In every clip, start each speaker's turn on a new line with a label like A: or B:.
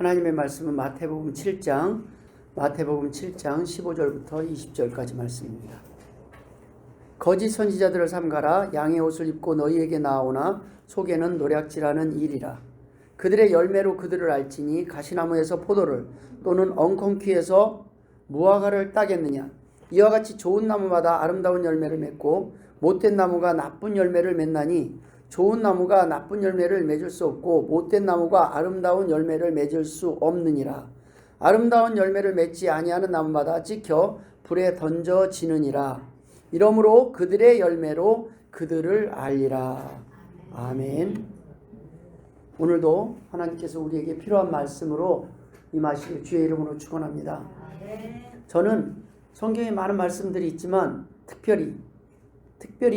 A: 하나님의 말씀은 마태복음 7장 15절부터 20절까지 말씀입니다. 거짓 선지자들을 삼가라. 양의 옷을 입고 너희에게 나오나 속에는 노략질하는 일이라. 그들의 열매로 그들을 알지니 가시나무에서 포도를 또는 엉겅퀴에서 무화과를 따겠느냐. 이와 같이 좋은 나무마다 아름다운 열매를 맺고 못된 나무가 나쁜 열매를 맺나니 좋은 나무가 나쁜 열매를 맺을 수 없고 못된 나무가 아름다운 열매를 맺을 수 없느니라. 아름다운 열매를 맺지 아니하는 나무마다 찍혀 불에 던져지느니라. 이러므로 그들의 열매로 그들을 알리라. 아멘. 오늘도 하나님께서 우리에게 필요한 말씀으로 임하시길 주의 이름으로 축원합니다. 저는 성경에 많은 말씀들이 있지만 특별히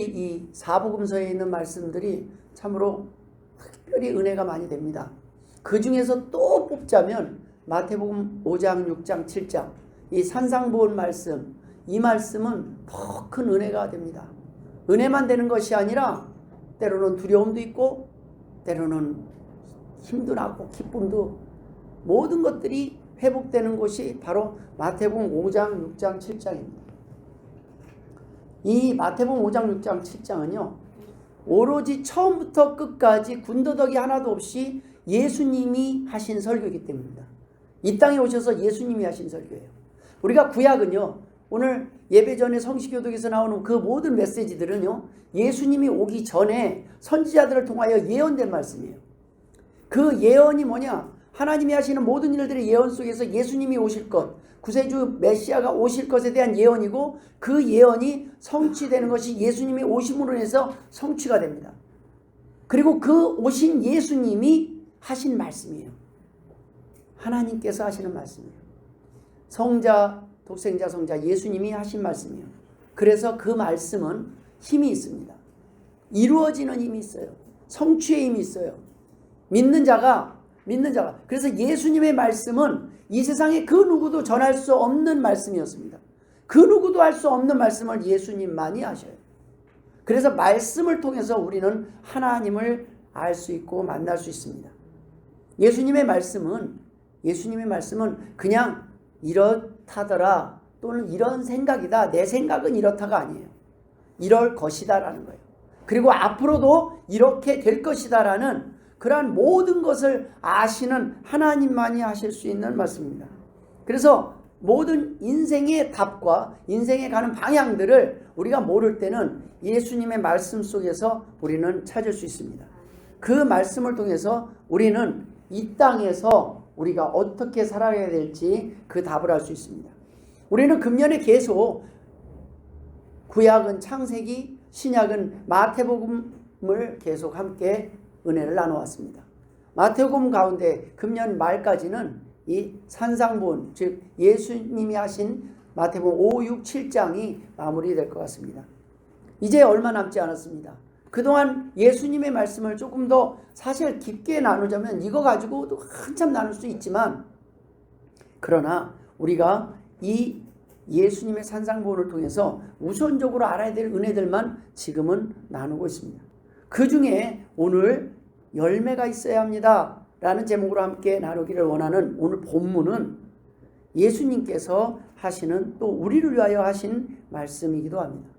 A: 이 사복음서에 있는 말씀들이 참으로 특별히 은혜가 많이 됩니다. 그 중에서 또 뽑자면 마태복음 5장, 6장, 7장 이 산상보훈 말씀, 이 말씀은 더 큰 은혜가 됩니다. 은혜만 되는 것이 아니라 때로는 두려움도 있고 때로는 힘도 나고 기쁨도, 모든 것들이 회복되는 곳이 바로 마태복음 5장, 6장, 7장입니다. 이 마태복음 5장, 6장, 7장은요 오로지 처음부터 끝까지 군더더기 하나도 없이 예수님이 하신 설교이기 때문입니다. 이 땅에 오셔서 예수님이 하신 설교예요. 우리가 구약은요, 오늘 예배 전에 성시교독에서 나오는 그 모든 메시지들은요 예수님이 오기 전에 선지자들을 통하여 예언된 말씀이에요. 그 예언이 뭐냐? 하나님이 하시는 모든 일들의 예언 속에서 예수님이 오실 것, 구세주 메시아가 오실 것에 대한 예언이고, 그 예언이 성취되는 것이 예수님이 오심으로 인해서 성취가 됩니다. 그리고 그 오신 예수님이 하신 말씀이에요. 하나님께서 하시는 말씀이에요. 성자, 독생자, 성자 예수님이 하신 말씀이에요. 그래서 그 말씀은 힘이 있습니다. 이루어지는 힘이 있어요. 성취의 힘이 있어요. 믿는 자가 그래서 예수님의 말씀은 이 세상에 그 누구도 전할 수 없는 말씀이었습니다. 그 누구도 할 수 없는 말씀을 예수님만이 하셔요. 그래서 말씀을 통해서 우리는 하나님을 알 수 있고 만날 수 있습니다. 예수님의 말씀은 그냥 이렇다더라 또는 이런 생각이다, 내 생각은 이렇다가 아니에요. 이럴 것이다라는 거예요. 그리고 앞으로도 이렇게 될 것이다라는 그러한 모든 것을 아시는 하나님만이 하실 수 있는 말씀입니다. 그래서 모든 인생의 답과 인생에 가는 방향들을 우리가 모를 때는 예수님의 말씀 속에서 우리는 찾을 수 있습니다. 그 말씀을 통해서 우리는 이 땅에서 우리가 어떻게 살아야 될지 그 답을 알 수 있습니다. 우리는 금년에 계속 구약은 창세기, 신약은 마태복음을 계속 함께 은혜를 나눠왔습니다. 마태복음 가운데 금년 말까지는 이 산상보훈, 즉 예수님이 하신 마태복음 5, 6, 7장이 마무리될 것 같습니다. 이제 얼마 남지 않았습니다. 그동안 예수님의 말씀을 조금 더 사실 깊게 나누자면 이거 가지고도 한참 나눌 수 있지만, 그러나 우리가 이 예수님의 산상보훈을 통해서 우선적으로 알아야 될 은혜들만 지금은 나누고 있습니다. 그 중에 오늘 열매가 있어야 합니다 라는 제목으로 함께 나누기를 원하는 오늘 본문은 예수님께서 하시는, 또 우리를 위하여 하신 말씀이기도 합니다.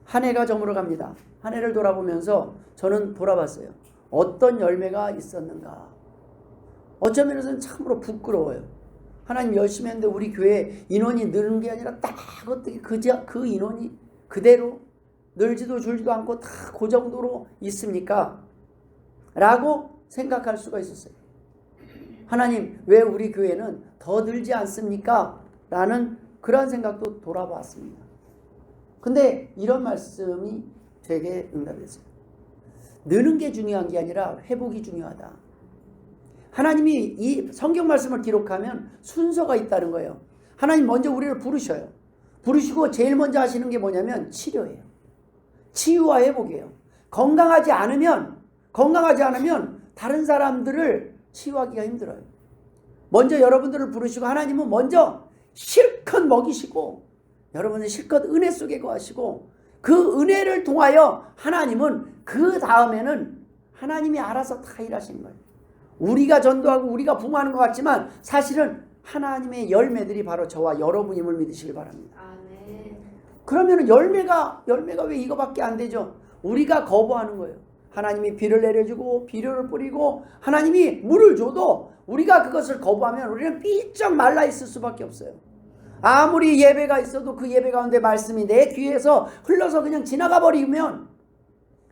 A: 한 해가 저물어 갑니다. 한 해를 돌아보면서 저는 돌아봤어요. 어떤 열매가 있었는가. 어쩌면 면에서는 참으로 부끄러워요. 하나님 열심히 했는데 우리 교회 인원이 느는 게 아니라 딱 어떻게 그 인원이 그대로 늘지도 줄지도 않고 다 그 정도로 있습니까? 라고 생각할 수가 있었어요. 하나님 왜 우리 교회는 더 늘지 않습니까? 라는 그런 생각도 돌아봤습니다. 근데 이런 말씀이 되게 응답했어요. 느는 게 중요한 게 아니라 회복이 중요하다. 하나님이 이 성경 말씀을 기록하면 순서가 있다는 거예요. 하나님 먼저 우리를 부르셔요. 부르시고 제일 먼저 하시는 게 뭐냐면 치료예요. 치유와 회복이에요. 건강하지 않으면 다른 사람들을 치유하기가 힘들어요. 먼저 여러분들을 부르시고 하나님은 먼저 실컷 먹이시고 여러분은 실컷 은혜 속에 거하시고 그 은혜를 통하여 하나님은 그 다음에는 하나님이 알아서 다 일하시는 거예요. 우리가 전도하고 우리가 부모하는 것 같지만 사실은 하나님의 열매들이 바로 저와 여러분임을 믿으시길 바랍니다. 그러면 열매가 왜 이거밖에 안 되죠? 우리가 거부하는 거예요. 하나님이 비를 내려주고 비료를 뿌리고 하나님이 물을 줘도 우리가 그것을 거부하면 우리는 삐쩍 말라 있을 수밖에 없어요. 아무리 예배가 있어도 그 예배 가운데 말씀이 내 귀에서 흘러서 그냥 지나가 버리면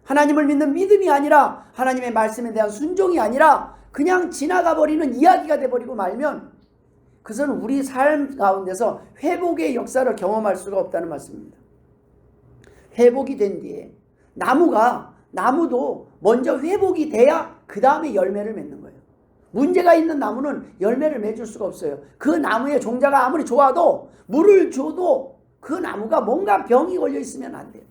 A: 하나님을 믿는 믿음이 아니라 하나님의 말씀에 대한 순종이 아니라 그냥 지나가 버리는 이야기가 돼버리고 말면 그것은 우리 삶 가운데서 회복의 역사를 경험할 수가 없다는 말씀입니다. 회복이 된 뒤에 나무도 먼저 회복이 돼야 그 다음에 열매를 맺는 거예요. 문제가 있는 나무는 열매를 맺을 수가 없어요. 그 나무의 종자가 아무리 좋아도 물을 줘도 그 나무가 뭔가 병이 걸려 있으면 안 돼요.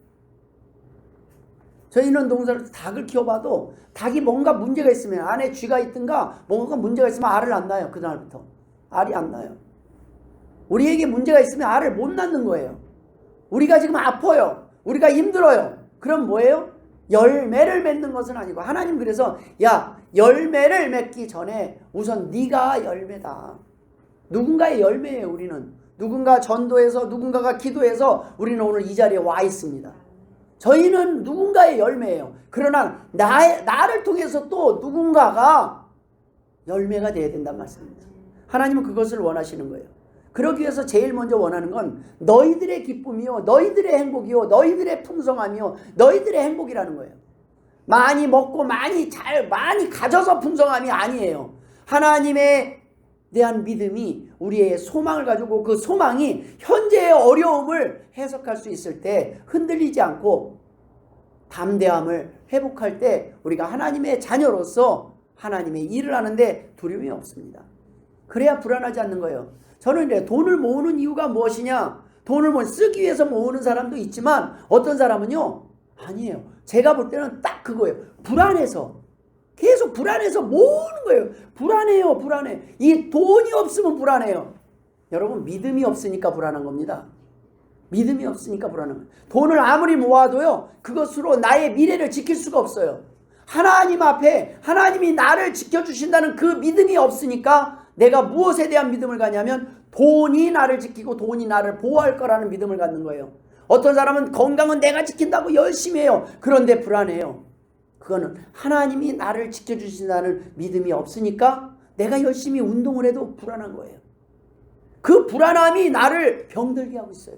A: 저희는 동산에서 닭을 키워봐도 닭이 뭔가 문제가 있으면 안에 쥐가 있든가 뭔가 문제가 있으면 알을 안 낳아요. 그날부터 알이 안 나요. 우리에게 문제가 있으면 알을 못 낳는 거예요. 우리가 지금 아파요. 우리가 힘들어요. 그럼 뭐예요? 열매를 맺는 것은 아니고 하나님 그래서 야 열매를 맺기 전에 우선 네가 열매다. 누군가의 열매예요. 우리는 누군가 전도해서 누군가가 기도해서 우리는 오늘 이 자리에 와 있습니다. 저희는 누군가의 열매예요. 그러나 나를 통해서 또 누군가가 열매가 되어야 된단 말씀입니다. 하나님은 그것을 원하시는 거예요. 그러기 위해서 제일 먼저 원하는 건 너희들의 기쁨이요 너희들의 행복이요 너희들의 풍성함이요 너희들의 행복이라는 거예요. 많이 먹고 많이 가져서 풍성함이 아니에요. 하나님에 대한 믿음이 우리의 소망을 가지고 그 소망이 현재의 어려움을 해석할 수 있을 때 흔들리지 않고 담대함을 회복할 때 우리가 하나님의 자녀로서 하나님의 일을 하는데 두려움이 없습니다. 그래야 불안하지 않는 거예요. 저는 이제 돈을 모으는 이유가 무엇이냐? 돈을 쓰기 위해서 모으는 사람도 있지만 어떤 사람은요 아니에요. 제가 볼 때는 딱 그거예요. 불안해서 계속 불안해서 모으는 거예요. 불안해. 이 돈이 없으면 불안해요. 여러분 믿음이 없으니까 불안한 겁니다. 믿음이 없으니까 불안한 거예요. 돈을 아무리 모아도요 그것으로 나의 미래를 지킬 수가 없어요. 하나님 앞에 하나님이 나를 지켜주신다는 그 믿음이 없으니까 내가 무엇에 대한 믿음을 갖냐면 돈이 나를 지키고 돈이 나를 보호할 거라는 믿음을 갖는 거예요. 어떤 사람은 건강은 내가 지킨다고 열심히 해요. 그런데 불안해요. 그거는 하나님이 나를 지켜주신다는 믿음이 없으니까 내가 열심히 운동을 해도 불안한 거예요. 그 불안함이 나를 병들게 하고 있어요.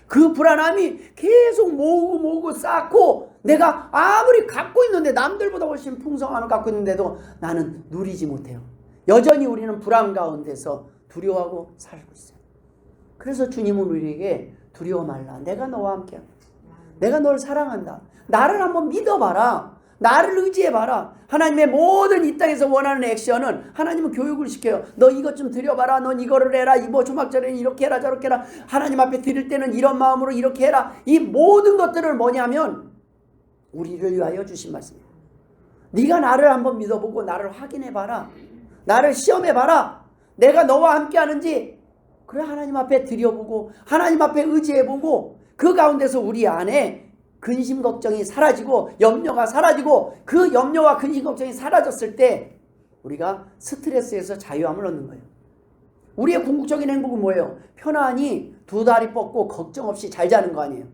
A: 그 불안함이 계속 모으고 쌓고 내가 아무리 갖고 있는데 남들보다 훨씬 풍성함을 갖고 있는데도 나는 누리지 못해요. 여전히 우리는 불안 가운데서 두려워하고 살고 있어요. 그래서 주님은 우리에게 두려워 말라. 내가 너와 함께한다. 내가 널 사랑한다. 나를 한번 믿어봐라. 나를 의지해봐라. 하나님의 모든 이 땅에서 원하는 액션은 하나님은 교육을 시켜요. 너 이것 좀 드려봐라. 넌 이거를 해라. 뭐 조막절에는 이렇게 해라 저렇게 해라. 하나님 앞에 드릴 때는 이런 마음으로 이렇게 해라. 이 모든 것들을 뭐냐면 우리를 위하여 주신 말씀이에요. 네가 나를 한번 믿어보고 나를 확인해봐라. 나를 시험해봐라. 내가 너와 함께 하는지 그래 하나님 앞에 드려보고 하나님 앞에 의지해보고 그 가운데서 우리 안에 근심 걱정이 사라지고 염려가 사라지고 그 염려와 근심 걱정이 사라졌을 때 우리가 스트레스에서 자유함을 얻는 거예요. 우리의 궁극적인 행복은 뭐예요? 편안히 두 다리 뻗고 걱정 없이 잘 자는 거 아니에요.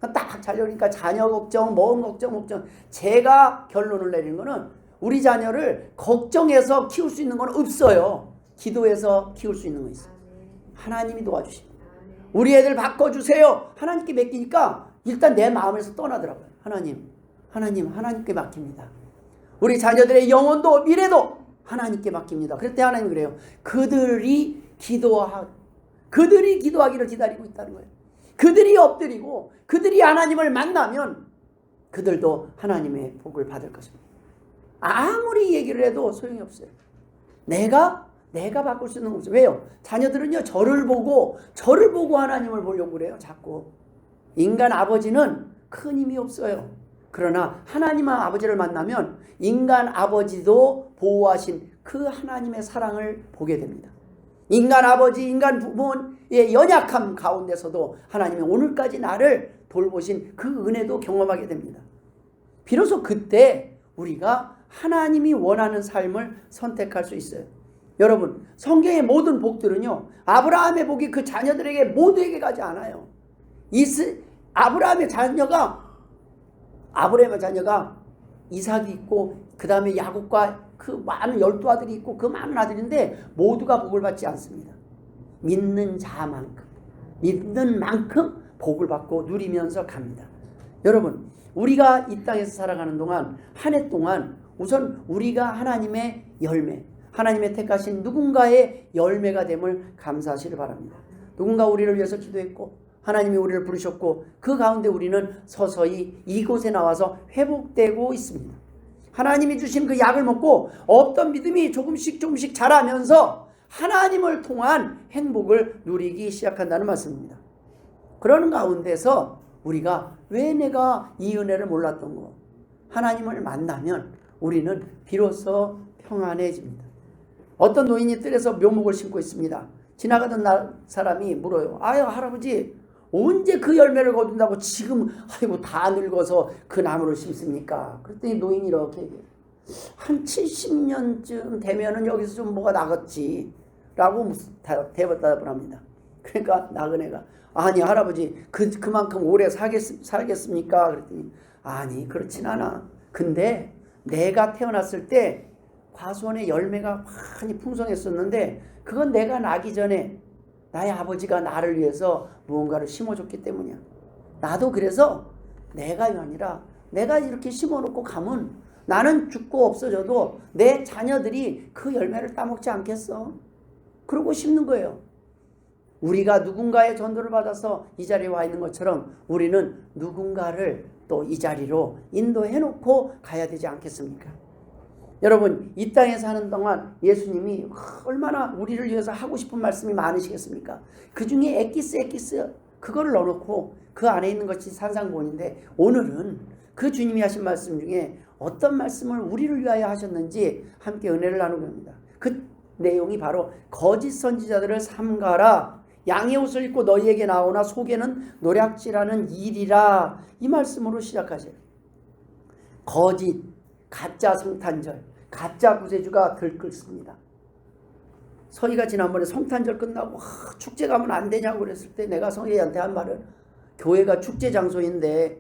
A: 딱 자려니까 자녀 걱정, 먼 걱정. 제가 결론을 내리는 거는 우리 자녀를 걱정해서 키울 수 있는 건 없어요. 기도해서 키울 수 있는 거 있어요. 하나님이 도와주십니다. 우리 애들 바꿔주세요. 하나님께 맡기니까 일단 내 마음에서 떠나더라고요. 하나님께 맡깁니다. 우리 자녀들의 영혼도 미래도 하나님께 맡깁니다. 그럴 때 하나님 그래요. 그들이 기도하기를 기다리고 있다는 거예요. 그들이 엎드리고 그들이 하나님을 만나면 그들도 하나님의 복을 받을 것입니다. 아무리 얘기를 해도 소용이 없어요. 내가 바꿀 수 있는 거 없어요. 왜요? 자녀들은요 저를 보고 하나님을 보려고 그래요. 자꾸. 인간 아버지는 큰 힘이 없어요. 그러나 하나님의 아버지를 만나면 인간 아버지도 보호하신 그 하나님의 사랑을 보게 됩니다. 인간 아버지, 인간 부모의 연약함 가운데서도 하나님이 오늘까지 나를 돌보신 그 은혜도 경험하게 됩니다. 비로소 그때 우리가 하나님이 원하는 삶을 선택할 수 있어요. 여러분, 성경의 모든 복들은요, 아브라함의 복이 그 자녀들에게 모두에게 가지 않아요. 아브라함의 자녀가 이삭이 있고 그 다음에 야곱과 그 많은 12아들이 있고 그 많은 아들인데 모두가 복을 받지 않습니다. 믿는 만큼 복을 받고 누리면서 갑니다. 여러분, 우리가 이 땅에서 살아가는 동안, 한 해 동안 우선 우리가 하나님의 열매, 하나님의 택하신 누군가의 열매가 됨을 감사하시길 바랍니다. 누군가 우리를 위해서 기도했고 하나님이 우리를 부르셨고 그 가운데 우리는 서서히 이곳에 나와서 회복되고 있습니다. 하나님이 주신 그 약을 먹고 없던 믿음이 조금씩 자라면서 하나님을 통한 행복을 누리기 시작한다는 말씀입니다. 그러는 가운데서 우리가 왜 내가 이 은혜를 몰랐던 거, 하나님을 만나면 우리는 비로소 평안해집니다. 어떤 노인이 뜰에서 묘목을 심고 있습니다. 지나가던 사람이 물어요. 아유, 할아버지, 언제 그 열매를 거둔다고 지금 다 늙어서 그 나무를 심습니까? 그랬더니 노인이 이렇게 얘기해요. 한 70년쯤 되면은 여기서 좀 뭐가 나겠지 라고 대답을 합니다. 그러니까 나그네가, 아니 할아버지, 그만큼 오래 살겠습니까? 그랬더니 아니, 그렇진 않아. 근데 내가 태어났을 때 과수원의 열매가 많이 풍성했었는데 그건 내가 나기 전에 나의 아버지가 나를 위해서 무언가를 심어줬기 때문이야. 나도 그래서 내가 아니라 내가 이렇게 심어놓고 가면 나는 죽고 없어져도 내 자녀들이 그 열매를 따먹지 않겠어. 그러고 심는 거예요. 우리가 누군가의 전도를 받아서 이 자리에 와 있는 것처럼 우리는 누군가를 또 이 자리로 인도해놓고 가야 되지 않겠습니까? 여러분, 이 땅에 사는 동안 예수님이 얼마나 우리를 위해서 하고 싶은 말씀이 많으시겠습니까? 그 중에 엑기스 그거를 넣어놓고 그 안에 있는 것이 산상본인데, 오늘은 그 주님이 하신 말씀 중에 어떤 말씀을 우리를 위하여 하셨는지 함께 은혜를 나누고 합니다. 그 내용이 바로 거짓 선지자들을 삼가라, 양의 옷을 입고 너희에게 나오나 속에는 노략질하는 일이라, 이 말씀으로 시작하세요. 거짓, 가짜 성탄절, 가짜 구세주가 들끓습니다. 서희가 지난번에 성탄절 끝나고 축제 가면 안 되냐고 그랬을 때 내가 서희한테 한 말은, 교회가 축제 장소인데,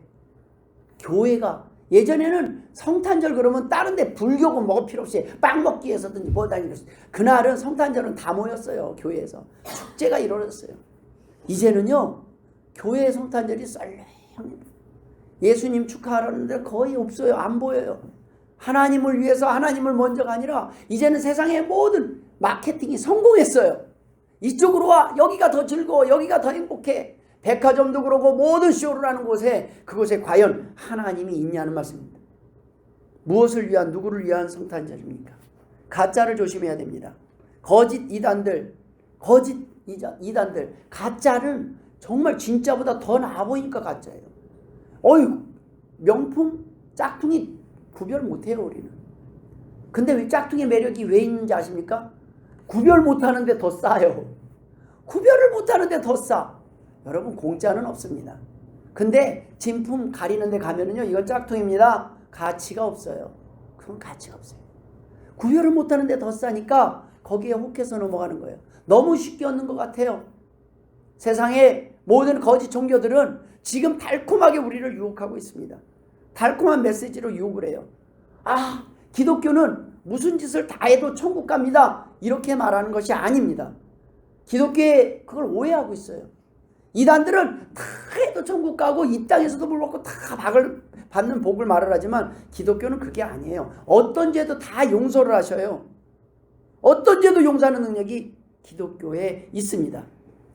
A: 교회가 예전에는 성탄절 그러면 다른 데 불교고 뭐 필요 없이 빵 먹기 위해서든지 뭐 다니고, 그날은 성탄절은 다 모였어요. 교회에서 축제가 이루어졌어요. 이제는요, 교회 성탄절이 썰렁합니다. 예수님 축하하라는 데 거의 없어요. 안 보여요. 하나님을 위해서, 하나님을 먼저가 아니라 이제는 세상의 모든 마케팅이 성공했어요. 이쪽으로 와, 여기가 더 즐거워, 여기가 더 행복해. 백화점도 그러고 모든 쇼를 하는 곳에, 그곳에 과연 하나님이 있냐는 말씀입니다. 무엇을 위한, 누구를 위한 성탄절입니까? 가짜를 조심해야 됩니다. 거짓 이단들, 가짜는 정말 진짜보다 더 나아 보이니까 가짜예요. 명품, 짝퉁이 구별 못해요, 우리는. 근데 왜 짝퉁의 매력이 왜 있는지 아십니까? 구별 못하는데 더 싸요. 구별을 못하는데 더 싸. 여러분, 공짜는 없습니다. 근데 진품 가리는 데 가면은요, 이건 짝퉁입니다. 가치가 없어요. 그건 가치가 없어요. 구별을 못하는데 더 싸니까 거기에 혹해서 넘어가는 거예요. 너무 쉽게 얻는 것 같아요. 세상의 모든 거짓 종교들은 지금 달콤하게 우리를 유혹하고 있습니다. 달콤한 메시지로 유혹을 해요. 아, 기독교는 무슨 짓을 다 해도 천국 갑니다, 이렇게 말하는 것이 아닙니다. 기독교에 그걸 오해하고 있어요. 이단들은 다 해도 천국 가고 이 땅에서도 물 먹고 다 받는 복을 말을 하지만, 기독교는 그게 아니에요. 어떤 죄도 다 용서를 하셔요. 어떤 죄도 용서하는 능력이 기독교에 있습니다.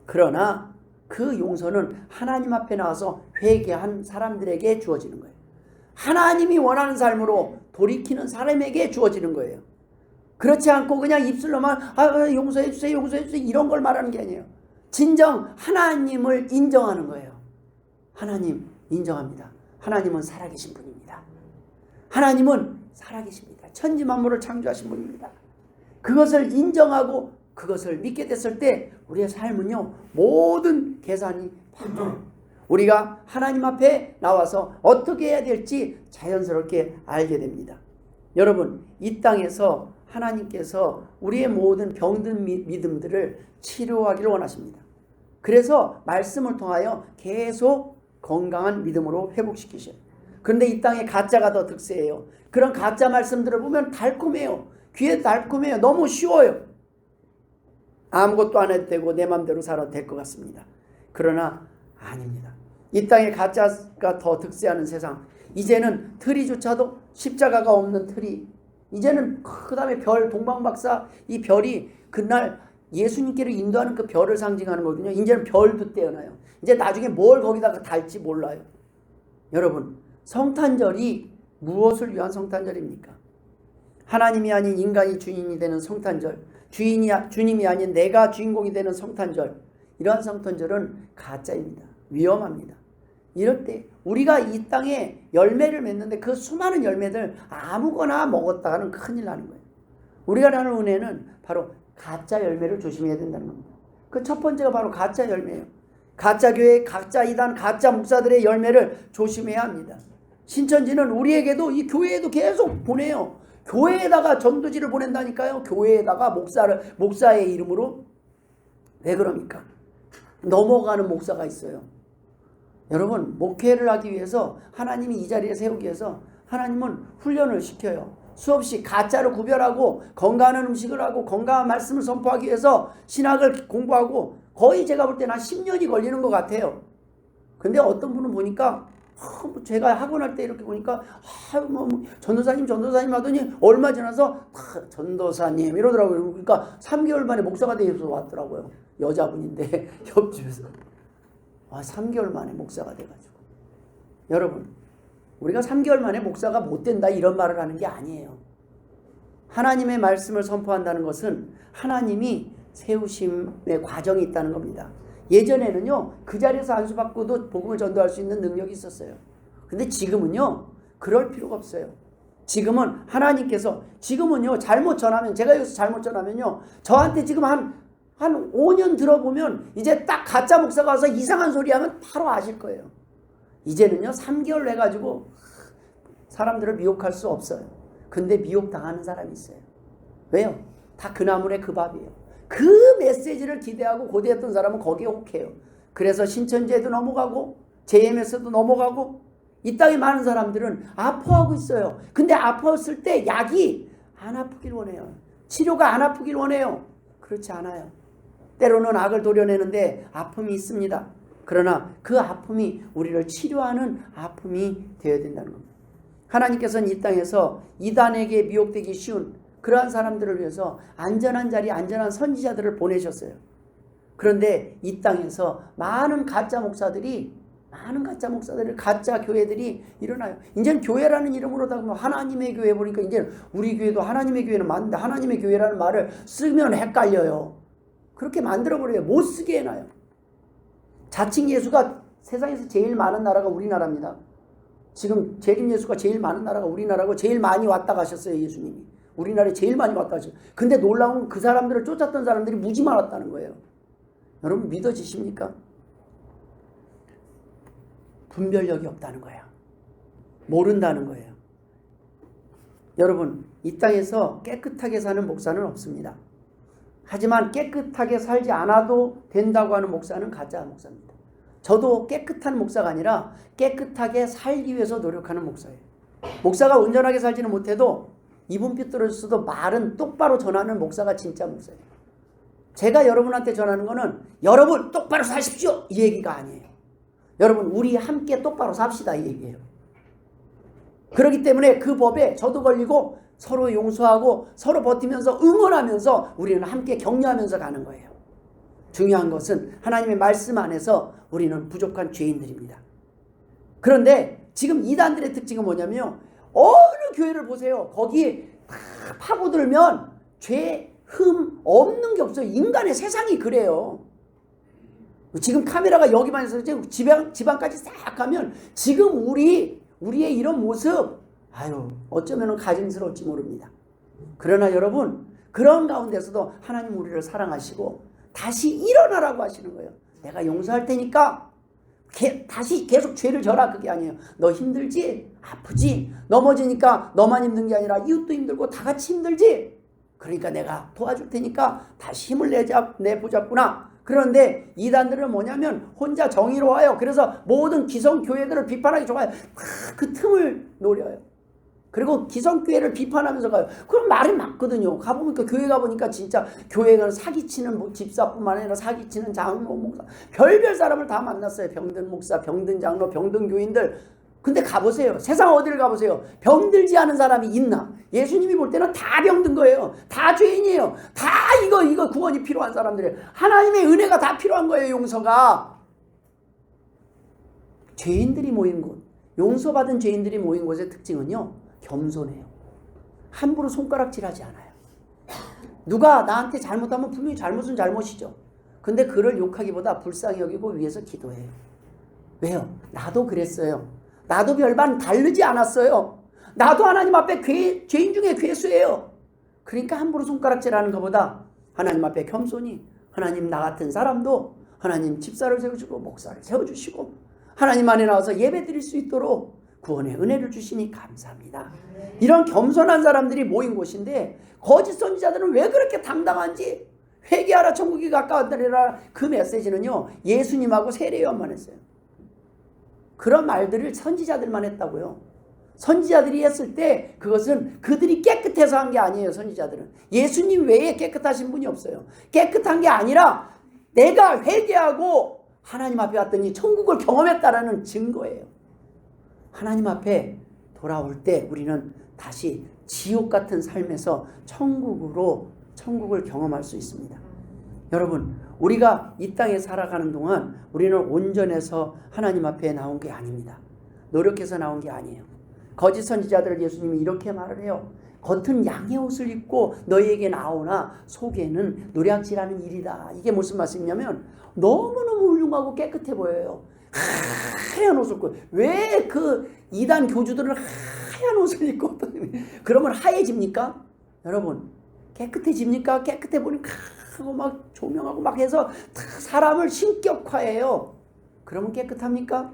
A: 그러나 그 용서는 하나님 앞에 나와서 회개한 사람들에게 주어지는 거예요. 하나님이 원하는 삶으로 돌이키는 사람에게 주어지는 거예요. 그렇지 않고 그냥 입술로만 용서해 주세요, 용서해 주세요, 이런 걸 말하는 게 아니에요. 진정 하나님을 인정하는 거예요. 하나님 인정합니다. 하나님은 살아계신 분입니다. 하나님은 살아계십니다. 천지만물을 창조하신 분입니다. 그것을 인정하고 그것을 믿게 됐을 때 우리의 삶은요, 모든 계산이 바뀌어요. 우리가 하나님 앞에 나와서 어떻게 해야 될지 자연스럽게 알게 됩니다. 여러분, 이 땅에서 하나님께서 우리의 모든 병든 믿음들을 치료하기를 원하십니다. 그래서 말씀을 통하여 계속 건강한 믿음으로 회복시키셔요. 그런데 이 땅에 가짜가 더 득세해요. 그런 가짜 말씀들을 보면 달콤해요. 귀에 달콤해요. 너무 쉬워요. 아무것도 안 해도 되고 내 맘대로 살아도 될 것 같습니다. 그러나 아닙니다. 이 땅에 가짜가 더 득세하는 세상. 이제는 트리조차도 십자가가 없는 트리. 이제는 그 다음에 별, 동방박사, 이 별이 그날 예수님께로 인도하는 그 별을 상징하는 거거든요. 이제는 별도 떼어나요. 이제 나중에 뭘 거기다가 달지 몰라요. 여러분, 성탄절이 무엇을 위한 성탄절입니까? 하나님이 아닌 인간이 주인이 되는 성탄절, 주님이 아닌 내가 주인공이 되는 성탄절, 이러한 성탄절은 가짜입니다. 위험합니다. 이럴 때 우리가 이 땅에 열매를 맺는데 그 수많은 열매들 아무거나 먹었다가는 큰일 나는 거예요. 우리가 나는 은혜는 바로 가짜 열매를 조심해야 된다는 겁니다. 그 첫 번째가 바로 가짜 열매예요. 가짜 교회, 가짜 이단, 가짜 목사들의 열매를 조심해야 합니다. 신천지는 우리에게도 이 교회에도 계속 보내요. 교회에다가 전도지를 보낸다니까요. 교회에다가 목사의 이름으로. 왜 그럽니까? 넘어가는 목사가 있어요. 여러분, 목회를 하기 위해서 하나님이 이 자리에 세우기 위해서 하나님은 훈련을 시켜요. 수없이 가짜를 구별하고 건강한 음식을 하고 건강한 말씀을 선포하기 위해서 신학을 공부하고 거의 제가 볼 때는 한 10년이 걸리는 것 같아요. 근데 어떤 분은 보니까 제가 학원 할 때 이렇게 보니까 전도사님 하더니 얼마 지나서 전도사님 이러더라고요. 그러니까 3개월 만에 목사가 되어서 왔더라고요. 여자분인데 옆집에서 3개월 만에 목사가 돼가지고. 여러분, 우리가 3개월 만에 목사가 못 된다 이런 말을 하는 게 아니에요. 하나님의 말씀을 선포한다는 것은 하나님이 세우심의 과정이 있다는 겁니다. 예전에는요, 그 자리에서 안수받고도 복음을 전도할 수 있는 능력이 있었어요. 근데 지금은요, 그럴 필요가 없어요. 지금은 하나님께서, 지금은요, 잘못 전하면, 제가 여기서 잘못 전하면요, 저한테 지금 한 5년 들어보면 이제 딱 가짜 목사가 와서 이상한 소리 하면 바로 아실 거예요. 이제는요, 3개월 해가지고 사람들을 미혹할 수 없어요. 근데 미혹당하는 사람이 있어요. 왜요? 다 그 나물에 그 밥이에요. 그 메시지를 기대하고 고대했던 사람은 거기에 혹해요. 그래서 신천지에도 넘어가고 JMS도 넘어가고 이 땅에 많은 사람들은 아파하고 있어요. 근데 아팠을 때 약이 안 아프길 원해요. 치료가 안 아프길 원해요. 그렇지 않아요. 때로는 악을 도려내는데 아픔이 있습니다. 그러나 그 아픔이 우리를 치료하는 아픔이 되어야 된다는 겁니다. 하나님께서는 이 땅에서 이단에게 미혹되기 쉬운 그러한 사람들을 위해서 안전한 자리, 안전한 선지자들을 보내셨어요. 그런데 이 땅에서 많은 가짜 목사들이, 가짜 교회들이 일어나요. 이제는 교회라는 이름으로다가 하나님의 교회 보니까 이제 우리 교회도 하나님의 교회는 맞는데 하나님의 교회라는 말을 쓰면 헷갈려요. 그렇게 만들어버려요. 못 쓰게 해놔요. 자칭 예수가 세상에서 제일 많은 나라가 우리나라입니다. 지금 재림 예수가 제일 많은 나라가 우리나라고 제일 많이 왔다 가셨어요. 예수님이. 우리나라에 제일 많이 왔다 가셨어요. 근데 놀라운 그 사람들을 쫓았던 사람들이 무지 많았다는 거예요. 여러분 믿어지십니까? 분별력이 없다는 거예요. 모른다는 거예요. 여러분, 이 땅에서 깨끗하게 사는 목사는 없습니다. 하지만 깨끗하게 살지 않아도 된다고 하는 목사는 가짜 목사입니다. 저도 깨끗한 목사가 아니라 깨끗하게 살기 위해서 노력하는 목사예요. 목사가 온전하게 살지는 못해도 이분표 떨어졌어도 말은 똑바로 전하는 목사가 진짜 목사예요. 제가 여러분한테 전하는 거는 여러분 똑바로 사십시오 이 얘기가 아니에요. 여러분 우리 함께 똑바로 삽시다 이 얘기예요. 그렇기 때문에 그 법에 저도 걸리고 서로 용서하고 서로 버티면서 응원하면서 우리는 함께 격려하면서 가는 거예요. 중요한 것은 하나님의 말씀 안에서 우리는 부족한 죄인들입니다. 그런데 지금 이단들의 특징은 뭐냐면요. 어느 교회를 보세요. 거기 파고들면 죄, 흠 없는 게 없어요. 인간의 세상이 그래요. 지금 카메라가 여기만 있어서 지방까지 싹 가면 지금 우리의 이런 모습 어쩌면 가증스러울지 모릅니다. 그러나 여러분 그런 가운데서도 하나님 우리를 사랑하시고 다시 일어나라고 하시는 거예요. 내가 용서할 테니까 다시 계속 죄를 져라 그게 아니에요. 너 힘들지? 아프지? 넘어지니까 너만 힘든 게 아니라 이웃도 힘들고 다 같이 힘들지? 그러니까 내가 도와줄 테니까 다시 힘을 내보자꾸나. 그런데 이단들은 뭐냐면 혼자 정의로워요. 그래서 모든 기성교회들을 비판하기 좋아요. 그 틈을 노려요. 그리고 기성교회를 비판하면서 가요. 그럼 말이 맞거든요. 가보니까 교회 가보니까 진짜 교회가 사기치는 집사뿐만 아니라 사기치는 장로, 목사, 별별 사람을 다 만났어요. 병든 목사, 병든 장로, 병든 교인들. 근데 가보세요. 세상 어디를 가보세요. 병들지 않은 사람이 있나? 예수님이 볼 때는 다 병든 거예요. 다 죄인이에요. 다 이거 구원이 필요한 사람들이에요. 하나님의 은혜가 다 필요한 거예요. 용서가. 죄인들이 모인 곳, 용서받은 죄인들이 모인 곳의 특징은요, 겸손해요. 함부로 손가락질하지 않아요. 누가 나한테 잘못하면 분명히 잘못은 잘못이죠. 근데 그를 욕하기보다 불쌍히 여기고 위해서 기도해요. 왜요? 나도 그랬어요. 나도 별반 다르지 않았어요. 나도 하나님 앞에 죄인 중에 괴수예요. 그러니까 함부로 손가락질하는 것보다 하나님 앞에 겸손히, 하나님 나 같은 사람도 하나님 집사를 세워주고 목사를 세워주시고 하나님 안에 나와서 예배 드릴 수 있도록 구원의 은혜를 주시니 감사합니다. 이런 겸손한 사람들이 모인 곳인데 거짓 선지자들은 왜 그렇게 당당한지, 회개하라 천국이 가까웠더라, 그 메시지는요 예수님하고 세례요한만 했어요. 그런 말들을 선지자들만 했다고요. 선지자들이 했을 때 그것은 그들이 깨끗해서 한 게 아니에요. 선지자들은 예수님 외에 깨끗하신 분이 없어요. 깨끗한 게 아니라 내가 회개하고 하나님 앞에 왔더니 천국을 경험했다라는 증거예요. 하나님 앞에 돌아올 때 우리는 다시 지옥 같은 삶에서 천국을 경험할 수 있습니다. 여러분, 우리가 이 땅에 살아가는 동안 우리는 온전해서 하나님 앞에 나온 게 아닙니다. 노력해서 나온 게 아니에요. 거짓 선지자들 예수님이 이렇게 말을 해요. 겉은 양의 옷을 입고 너희에게 나오나 속에는 노략질하는 일이다. 이게 무슨 말씀이냐면 너무너무 훌륭하고 깨끗해 보여요. 하얀 옷을 입고. 왜 그 이단 교주들은 하얀 옷을 입고 그러면 하얘집니까? 여러분, 깨끗해집니까? 깨끗해 보니까 하고 막 조명하고 막 해서 사람을 신격화해요. 그러면 깨끗합니까?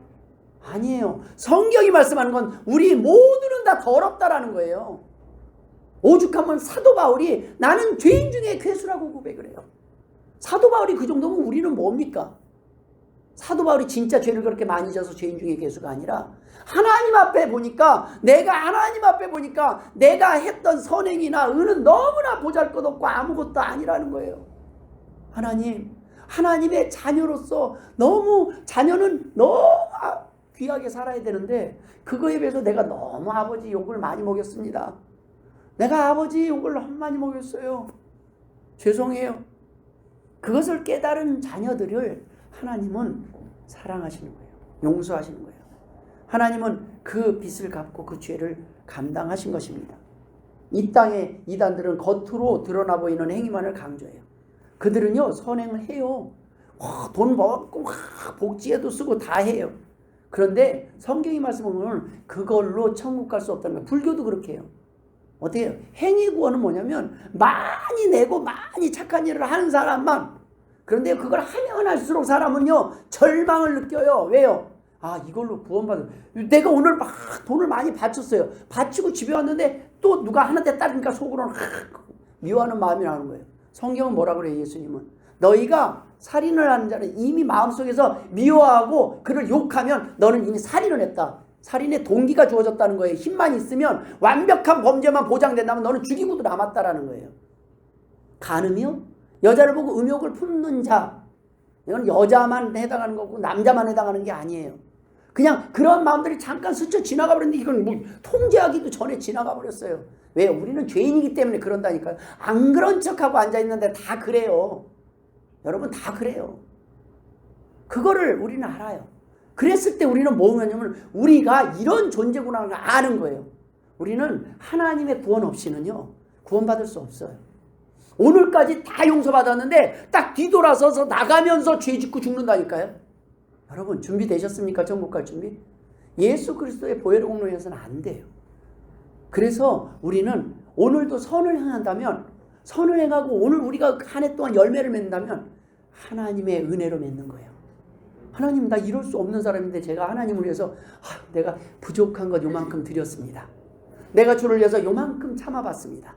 A: 아니에요. 성경이 말씀하는 건 우리 모두는 다 더럽다라는 거예요. 오죽하면 사도 바울이 나는 죄인 중에 괴수라고 고백을 해요. 사도 바울이 그 정도면 우리는 뭡니까? 사도 바울이 진짜 죄를 그렇게 많이 져서 죄인 중에 괴수가 아니라 하나님 앞에 보니까 내가 했던 선행이나 의는 너무나 보잘것없고 아무것도 아니라는 거예요. 하나님의 자녀로서 자녀는 너무 귀하게 살아야 되는데 그거에 비해서 내가 너무 아버지 욕을 많이 먹였습니다. 내가 아버지 욕을 너무 많이 먹였어요. 죄송해요. 그것을 깨달은 자녀들을 하나님은 사랑하시는 거예요. 용서하시는 거예요. 하나님은 그 빚을 갚고 그 죄를 감당하신 것입니다. 이 땅의 이단들은 겉으로 드러나 보이는 행위만을 강조해요. 그들은요 선행을 해요. 돈 벌고 복지에도 쓰고 다 해요. 그런데 성경이 말씀하면 그걸로 천국 갈 수 없다는 거예요. 불교도 그렇게 해요. 어떻게 해요? 행위 구원은 뭐냐면 많이 내고 많이 착한 일을 하는 사람만. 그런데 그걸 하면 할수록 사람은요 절망을 느껴요. 왜요? 이걸로 구원받은, 내가 오늘 막 돈을 많이 바쳤어요. 바치고 집에 왔는데 또 누가 하나 됐다니까 속으로는 미워하는 마음이 나는 거예요. 성경은 뭐라 그래요? 예수님은 너희가 살인을 하는 자는 이미 마음속에서 미워하고 그를 욕하면 너는 이미 살인을 했다. 살인의 동기가 주어졌다는 거예요. 힘만 있으면 완벽한 범죄만 보장된다면 너는 죽이고도 남았다라는 거예요. 간음이요? 여자를 보고 음욕을 품는 자, 이건 여자만 해당하는 거고 남자만 해당하는 게 아니에요. 그냥 그런 마음들이 잠깐 스쳐 지나가 버렸는데 이건 뭐 통제하기도 전에 지나가 버렸어요. 왜? 우리는 죄인이기 때문에 그런다니까요. 안 그런 척하고 앉아있는데 다 그래요. 여러분 다 그래요. 그거를 우리는 알아요. 그랬을 때 우리는 뭐냐면 우리가 이런 존재구나 아는 거예요. 우리는 하나님의 구원 없이는요 구원받을 수 없어요. 오늘까지 다 용서받았는데 딱 뒤돌아서서 나가면서 죄 짓고 죽는다니까요. 여러분 준비되셨습니까? 천국 갈 준비? 예수 그리스도의 보혈의 공로에 서는 안 돼요. 그래서 우리는 오늘도 선을 행한다면, 선을 행하고 오늘 우리가 한 해 동안 열매를 맺는다면 하나님의 은혜로 맺는 거예요. 하나님, 나 이럴 수 없는 사람인데 제가 하나님을 위해서 내가 부족한 것 요만큼 드렸습니다. 내가 주를 위해서 요만큼 참아봤습니다.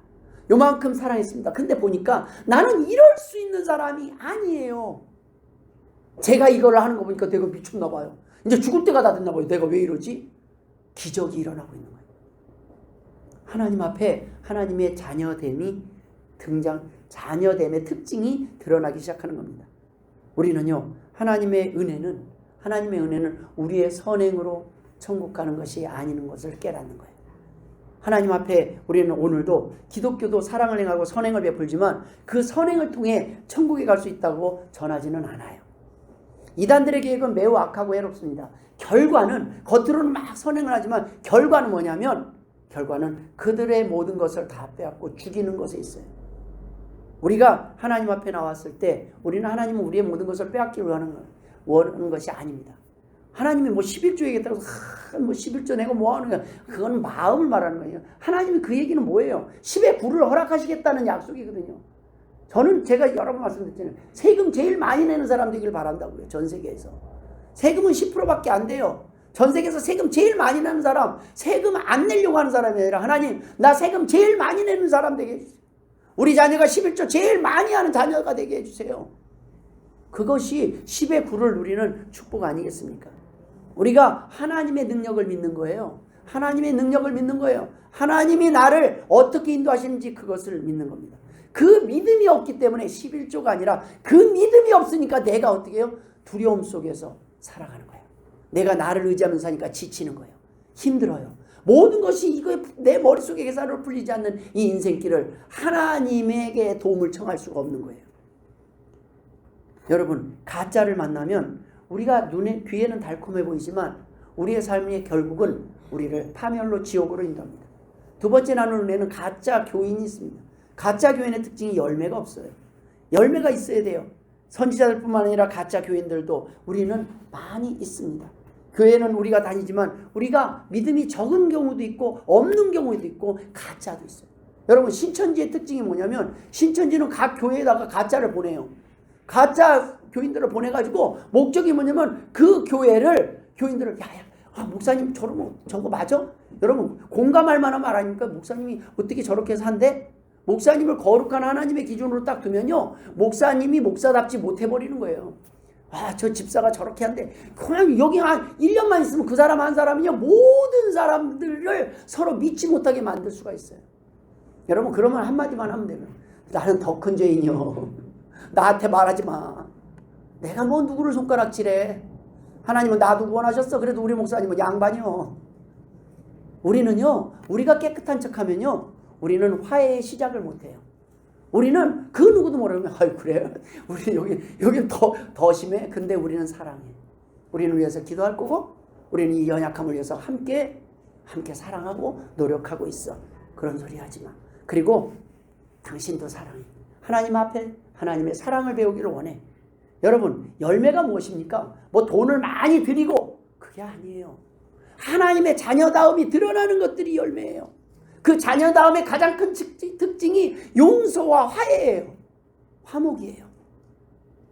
A: 요만큼 사랑했습니다. 근데 보니까 나는 이럴 수 있는 사람이 아니에요. 제가 이걸 하는 거 보니까 내가 미쳤나 봐요. 이제 죽을 때가 다 됐나 봐요. 내가 왜 이러지? 기적이 일어나고 있는 거예요. 하나님 앞에 하나님의 자녀됨이 자녀됨의 특징이 드러나기 시작하는 겁니다. 우리는요, 하나님의 은혜는 우리의 선행으로 천국 가는 것이 아닌 것을 깨닫는 거예요. 하나님 앞에 우리는 오늘도 기독교도 사랑을 행하고 선행을 베풀지만 그 선행을 통해 천국에 갈 수 있다고 전하지는 않아요. 이단들의 계획은 매우 악하고 해롭습니다. 결과는 겉으로는 막 선행을 하지만 결과는 뭐냐면 결과는 그들의 모든 것을 다 빼앗고 죽이는 것에 있어요. 우리가 하나님 앞에 나왔을 때 우리는 하나님은 우리의 모든 것을 빼앗기려 원하는 것이 아닙니다. 하나님이 뭐 11조 얘기했다고 뭐 11조 내고 뭐 하는 거야. 그건 마음을 말하는 거예요. 하나님이 그 얘기는 뭐예요? 10의 9를 허락하시겠다는 약속이거든요. 저는 제가 여러 번 말씀드렸잖아요. 세금 제일 많이 내는 사람 되길 바란다고요. 전 세계에서. 세금은 10%밖에 안 돼요. 전 세계에서 세금 제일 많이 내는 사람, 세금 안 내려고 하는 사람이 아니라 하나님, 나 세금 제일 많이 내는 사람 되게 해주세요. 우리 자녀가 11조 제일 많이 하는 자녀가 되게 해주세요. 그것이 10의 9를 누리는 축복 아니겠습니까? 우리가 하나님의 능력을 믿는 거예요. 하나님의 능력을 믿는 거예요. 하나님이 나를 어떻게 인도하시는지 그것을 믿는 겁니다. 그 믿음이 없기 때문에 11조가 아니라 그 믿음이 없으니까 내가 어떻게 해요? 두려움 속에서 살아가는 거예요. 내가 나를 의지하면서 사니까 지치는 거예요. 힘들어요. 모든 것이 이거 내 머릿속에 계산으로 풀리지 않는 이 인생길을 하나님에게 도움을 청할 수가 없는 거예요. 여러분, 가짜를 만나면 우리가 귀에는 달콤해 보이지만 우리의 삶의 결국은 우리를 파멸로 지옥으로 인도합니다. 두 번째 나누는 은혜는 가짜 교인이 있습니다. 가짜 교인의 특징이 열매가 없어요. 열매가 있어야 돼요. 선지자들뿐만 아니라 가짜 교인들도 우리는 많이 있습니다. 교회는 우리가 다니지만 우리가 믿음이 적은 경우도 있고 없는 경우도 있고 가짜도 있어요. 여러분, 신천지의 특징이 뭐냐면 신천지는 각 교회에다가 가짜를 보내요. 가짜 교인들을 보내가지고 목적이 뭐냐면 그 교인들을 목사님 저거 맞아? 여러분, 공감할 만한 말 아닙니까? 목사님이 어떻게 저렇게 해서 한대? 목사님을 거룩한 하나님의 기준으로 딱 두면요, 목사님이 목사답지 못해버리는 거예요. 저 집사가 저렇게 한대. 그냥 여기 한 1년만 있으면 그 사람 한 사람은요, 모든 사람들을 서로 믿지 못하게 만들 수가 있어요. 여러분, 그러면 한마디만 하면 돼요. 나는 더 큰 죄인이요. 나한테 말하지 마. 내가 뭐 누구를 손가락질해. 하나님은 나도 구원하셨어. 그래도 우리 목사님은 양반이요. 우리는요, 우리가 깨끗한 척하면요, 우리는 화해의 시작을 못해요. 우리는 그 누구도 모르면 그래, 우리 여기 더 심해. 근데 우리는 사랑해. 우리는 위해서 기도할 거고 우리는 이 연약함을 위해서 함께 사랑하고 노력하고 있어. 그런 소리 하지 마. 그리고 당신도 사랑해. 하나님 앞에 하나님의 사랑을 배우기를 원해. 여러분, 열매가 무엇입니까? 뭐 돈을 많이 드리고 그게 아니에요. 하나님의 자녀다움이 드러나는 것들이 열매예요. 그 자녀다움의 가장 큰 특징이 용서와 화해예요. 화목이에요.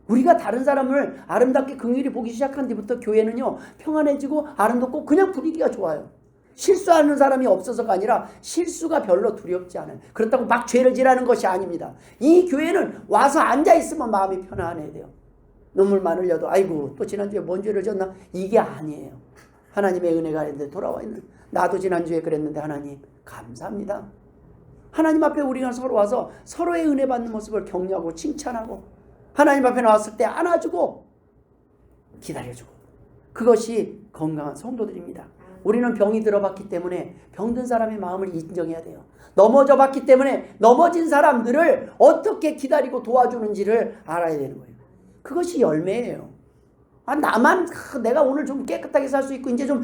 A: 우리가 다른 사람을 아름답게 긍휼히 보기 시작한 뒤부터 교회는요, 평안해지고 아름답고 그냥 분위기가 좋아요. 실수하는 사람이 없어서가 아니라 실수가 별로 두렵지 않아요. 그렇다고 막 죄를 지라는 것이 아닙니다. 이 교회는 와서 앉아있으면 마음이 편안해야 돼요. 눈물만 흘려도 아이고 또 지난주에 뭔 죄를 졌나? 이게 아니에요. 하나님의 은혜가 있는데 돌아와 있는, 나도 지난주에 그랬는데 하나님 감사합니다. 하나님 앞에 우리가 서로 와서 서로의 은혜 받는 모습을 격려하고 칭찬하고 하나님 앞에 나왔을 때 안아주고 기다려주고, 그것이 건강한 성도들입니다. 우리는 병이 들어봤기 때문에 병든 사람의 마음을 인정해야 돼요. 넘어져 봤기 때문에 넘어진 사람들을 어떻게 기다리고 도와주는지를 알아야 되는 거예요. 그것이 열매예요. 내가 오늘 좀 깨끗하게 살 수 있고 이제 좀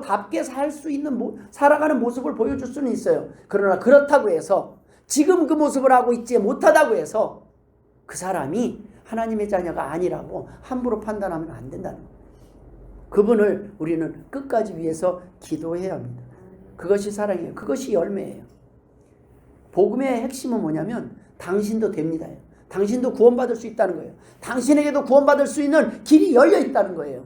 A: 답게 살 수 있는 살아가는 모습을 보여줄 수는 있어요. 그러나 그렇다고 해서 지금 그 모습을 하고 있지 못하다고 해서 그 사람이 하나님의 자녀가 아니라고 함부로 판단하면 안 된다는 거예요. 그분을 우리는 끝까지 위해서 기도해야 합니다. 그것이 사랑이에요. 그것이 열매예요. 복음의 핵심은 뭐냐면 당신도 됩니다예요. 당신도 구원받을 수 있다는 거예요. 당신에게도 구원받을 수 있는 길이 열려 있다는 거예요.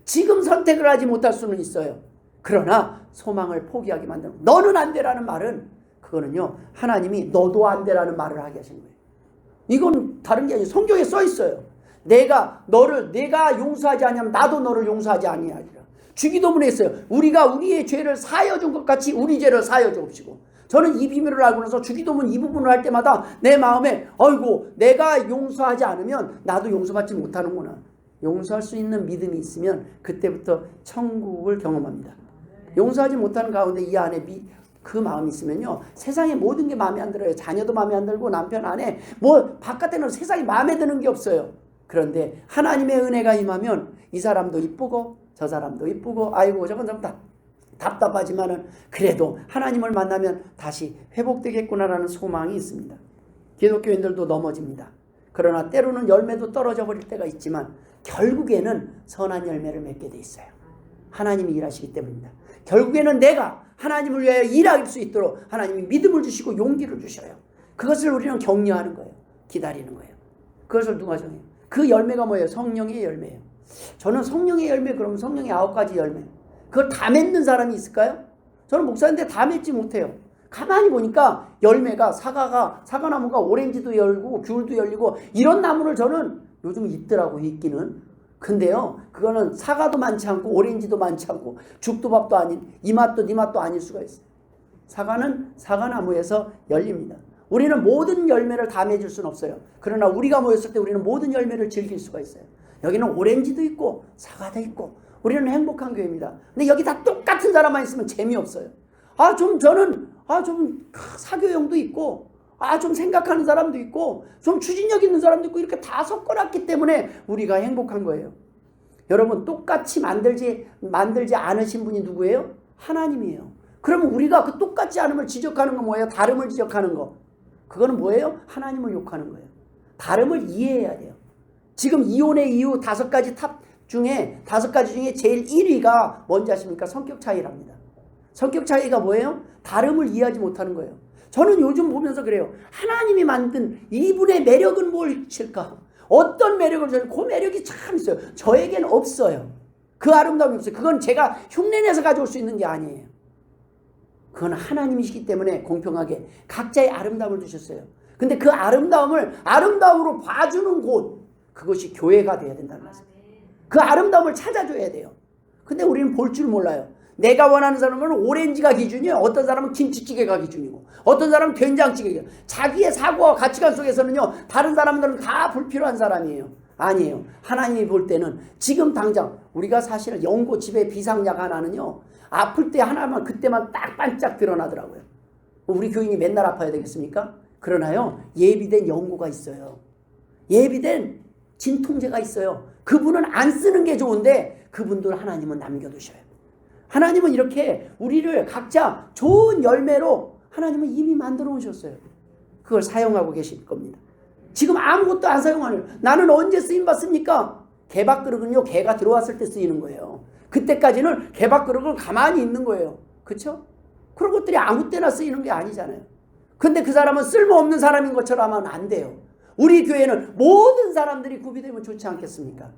A: 지금 선택을 하지 못할 수는 있어요. 그러나 소망을 포기하게 만드는, 너는 안 되라는 말은, 그거는요, 하나님이 너도 안 되라는 말을 하게 하신 거예요. 이건 다른 게 아니에요. 성경에 써 있어요. 내가 용서하지 아니하면 나도 너를 용서하지 아니하리라. 주기도문에 있어요. 우리가 우리의 죄를 사하여 준 것 같이 우리 죄를 사하여 주옵시고. 저는 이 비밀을 알고 나서 주기도문 이 부분을 할 때마다 내 마음에, 어이구, 내가 용서하지 않으면 나도 용서받지 못하는구나. 용서할 수 있는 믿음이 있으면 그때부터 천국을 경험합니다. 용서하지 못하는 가운데 이 안에 그 마음이 있으면요, 세상의 모든 게 마음에 안 들어요. 자녀도 마음에 안 들고 남편 아내 뭐 바깥에는 세상이 마음에 드는 게 없어요. 그런데 하나님의 은혜가 임하면 이 사람도 이쁘고 저 사람도 이쁘고, 아이고 저건 좀 답답하지만은 그래도 하나님을 만나면 다시 회복되겠구나라는 소망이 있습니다. 기독교인들도 넘어집니다. 그러나 때로는 열매도 떨어져 버릴 때가 있지만 결국에는 선한 열매를 맺게 돼 있어요. 하나님이 일하시기 때문입니다. 결국에는 내가 하나님을 위하여 일할 수 있도록 하나님이 믿음을 주시고 용기를 주셔요. 그것을 우리는 격려하는 거예요. 기다리는 거예요. 그것을 누가 정해요? 그 열매가 뭐예요? 성령의 열매예요. 저는 성령의 열매, 그러면 성령의 9가지 열매, 그걸 다 맺는 사람이 있을까요? 저는 목사인데 다 맺지 못해요. 가만히 보니까 열매가 사과나무가 오렌지도 열고 귤도 열리고 이런 나무를 저는 요즘 있더라고요. 있기는. 근데요, 그거는 사과도 많지 않고 오렌지도 많지 않고 죽도 밥도 아닌, 이 맛도 네 맛도 아닐 수가 있어요. 사과는 사과나무에서 열립니다. 우리는 모든 열매를 다 맺을 수는 없어요. 그러나 우리가 모였을 때 우리는 모든 열매를 즐길 수가 있어요. 여기는 오렌지도 있고 사과도 있고 우리는 행복한 교회입니다. 근데 여기 다 똑같은 사람만 있으면 재미없어요. 저는 사교형도 있고, 좀 생각하는 사람도 있고, 좀 추진력 있는 사람도 있고, 이렇게 다 섞어놨기 때문에 우리가 행복한 거예요. 여러분, 똑같이 만들지 않으신 분이 누구예요? 하나님이에요. 그러면 우리가 그 똑같지 않음을 지적하는 건 뭐예요? 다름을 지적하는 거. 그거는 뭐예요? 하나님을 욕하는 거예요. 다름을 이해해야 돼요. 지금 이혼의 이유 5가지 중에 제일 1위가 뭔지 아십니까? 성격 차이랍니다. 성격 차이가 뭐예요? 다름을 이해하지 못하는 거예요. 저는 요즘 보면서 그래요. 하나님이 만든 이분의 매력은 무엇일까? 어떤 매력을 저는, 그 매력이 참 있어요. 저에겐 없어요. 그 아름다움이 없어요. 그건 제가 흉내내서 가져올 수 있는 게 아니에요. 그건 하나님이시기 때문에 공평하게 각자의 아름다움을 주셨어요. 근데 그 아름다움으로 봐주는 곳, 그것이 교회가 돼야 된다는 말씀. 그 아름다움을 찾아줘야 돼요. 근데 우리는 볼 줄 몰라요. 내가 원하는 사람은 오렌지가 기준이에요. 어떤 사람은 김치찌개가 기준이고, 어떤 사람은 된장찌개가. 자기의 사고와 가치관 속에서는요, 다른 사람들은 다 불필요한 사람이에요. 아니에요. 하나님이 볼 때는 지금 당장 우리가 사실은 연고 집에 비상약 하나는요, 아플 때 하나만 그때만 딱 반짝 드러나더라고요. 우리 교인이 맨날 아파야 되겠습니까? 그러나요, 예비된 연고가 있어요. 예비된 진통제가 있어요. 그분은 안 쓰는 게 좋은데 그분들 하나님은 남겨두셔요. 하나님은 이렇게 우리를 각자 좋은 열매로 하나님은 이미 만들어 오셨어요. 그걸 사용하고 계실 겁니다. 지금 아무것도 안 사용하는, 나는 언제 쓰임받습니까? 개밥그릇은요, 개가 들어왔을 때 쓰이는 거예요. 그때까지는 개밥그릇은 가만히 있는 거예요. 그렇죠? 그런 것들이 아무 때나 쓰이는 게 아니잖아요. 근데 그 사람은 쓸모없는 사람인 것처럼 하면 안 돼요. 우리 교회는 모든 사람들이 구비되면 좋지 않겠습니까?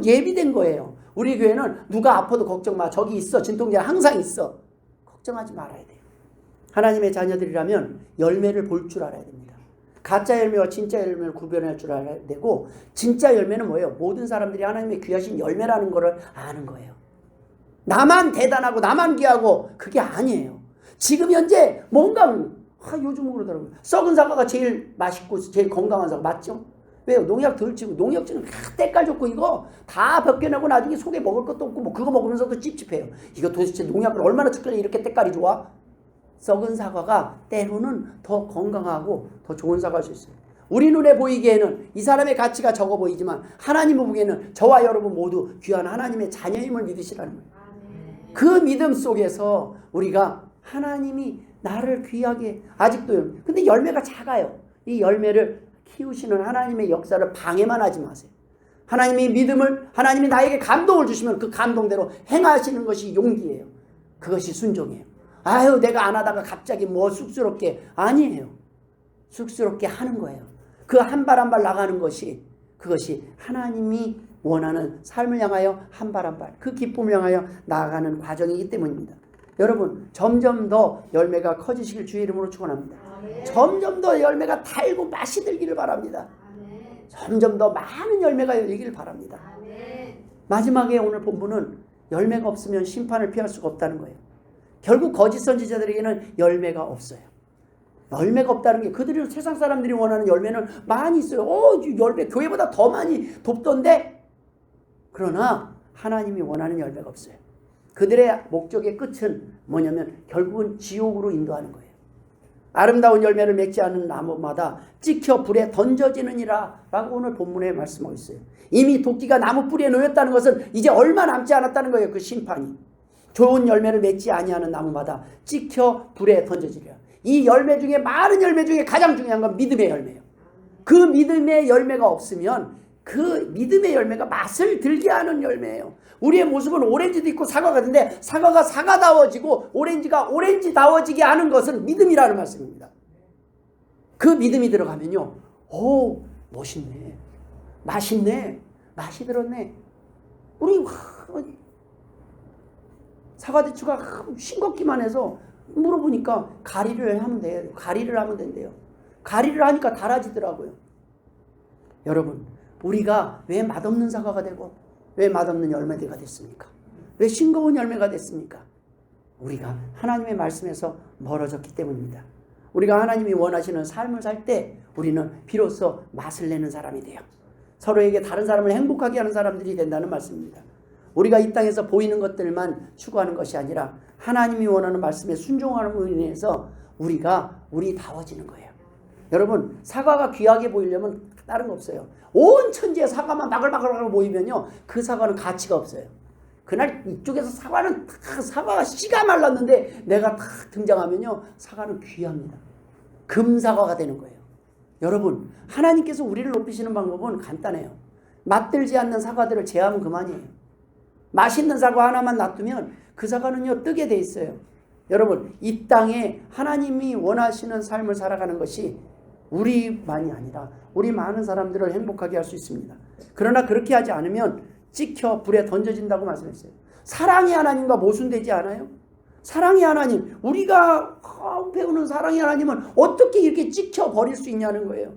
A: 예비된 거예요. 우리 교회는 누가 아파도 걱정 마. 저기 있어. 진통제는 항상 있어. 걱정하지 말아야 돼요. 하나님의 자녀들이라면 열매를 볼 줄 알아야 됩니다. 가짜 열매와 진짜 열매를 구별할 줄 알아야 되고, 진짜 열매는 뭐예요? 모든 사람들이 하나님의 귀하신 열매라는 것을 아는 거예요. 나만 대단하고 나만 귀하고 그게 아니에요. 지금 현재 뭔가 요즘 그러더라고요. 썩은 사과가 제일 맛있고 제일 건강한 사과 맞죠? 왜요? 농약 덜 치고, 농약치는 때깔 좋고 이거 다 벗겨내고 나중에 속에 먹을 것도 없고 뭐 그거 먹으면서도 찝찝해요. 이거 도대체 농약을 얼마나 쳤길래 이렇게 때깔이 좋아? 썩은 사과가 때로는 더 건강하고 더 좋은 사과일 수 있어요. 우리 눈에 보이기에는 이 사람의 가치가 적어 보이지만 하나님 보기에는 저와 여러분 모두 귀한 하나님의 자녀임을 믿으시라는 거예요. 그 믿음 속에서 우리가 하나님이 나를 귀하게, 아직도 근데 열매가 작아요. 이 열매를 키우시는 하나님의 역사를 방해만 하지 마세요. 하나님이 하나님이 나에게 감동을 주시면 그 감동대로 행하시는 것이 용기예요. 그것이 순종이에요. 내가 안 하다가 갑자기 뭐 쑥스럽게, 아니에요. 쑥스럽게 하는 거예요. 그 한 발 한 발 나가는 것이 그것이 하나님이 원하는 삶을 향하여 한 발 한 발 그 기쁨을 향하여 나아가는 과정이기 때문입니다. 여러분 점점 더 열매가 커지시길 주의 이름으로 축원합니다. 점점 더 열매가 달고 맛이 들기를 바랍니다. 점점 더 많은 열매가 열리기를 바랍니다. 마지막에 오늘 본문은 열매가 없으면 심판을 피할 수가 없다는 거예요. 결국 거짓 선지자들에게는 열매가 없어요. 열매가 없다는 게 그들이 세상 사람들이 원하는 열매는 많이 있어요. 열매 교회보다 더 많이 돕던데 그러나 하나님이 원하는 열매가 없어요. 그들의 목적의 끝은 뭐냐면 결국은 지옥으로 인도하는 거예요. 아름다운 열매를 맺지 않은 나무마다 찍혀 불에 던져지느니라 라고 오늘 본문에 말씀하고 있어요. 이미 도끼가 나무 뿌리에 놓였다는 것은 이제 얼마 남지 않았다는 거예요. 그 심판이. 좋은 열매를 맺지 아니하는 나무마다 찍혀 불에 던져지리라. 이 열매 중에 많은 열매 중에 가장 중요한 건 믿음의 열매예요. 그 믿음의 열매가 없으면 그 믿음의 열매가 맛을 들게 하는 열매예요. 우리의 모습은 오렌지도 있고 사과가 있는데 사과가 사과다워지고 오렌지가 오렌지다워지게 하는 것은 믿음이라는 말씀입니다. 그 믿음이 들어가면요. 멋있네. 맛있네. 맛이 들었네. 우리 사과대추가 싱겁기만 해서 물어보니까 가리를 하면 돼요. 가리를 하면 된대요. 가리를 하니까 달아지더라고요. 여러분 우리가 왜 맛없는 사과가 되고 왜 맛없는 열매가 됐습니까? 왜 싱거운 열매가 됐습니까? 우리가 하나님의 말씀에서 멀어졌기 때문입니다. 우리가 하나님이 원하시는 삶을 살 때 우리는 비로소 맛을 내는 사람이 돼요. 서로에게 다른 사람을 행복하게 하는 사람들이 된다는 말씀입니다. 우리가 이 땅에서 보이는 것들만 추구하는 것이 아니라 하나님이 원하는 말씀에 순종함으로 인해서 우리가 우리다워지는 거예요. 여러분 사과가 귀하게 보이려면 다른 거 없어요. 온 천지에 사과만 바글바글 보이면요 그 사과는 가치가 없어요. 그날 이쪽에서 사과가 씨가 말랐는데 내가 딱 등장하면요 사과는 귀합니다. 금사과가 되는 거예요. 여러분 하나님께서 우리를 높이시는 방법은 간단해요. 맛들지 않는 사과들을 제하면 그만이에요. 맛있는 사과 하나만 놔두면 그 사과는요 뜨게 돼 있어요. 여러분 이 땅에 하나님이 원하시는 삶을 살아가는 것이 우리만이 아니라 우리 많은 사람들을 행복하게 할 수 있습니다. 그러나 그렇게 하지 않으면 찍혀 불에 던져진다고 말씀했어요. 사랑의 하나님과 모순되지 않아요? 사랑의 하나님, 우리가 배우는 사랑의 하나님은 어떻게 이렇게 찍혀 버릴 수 있냐는 거예요.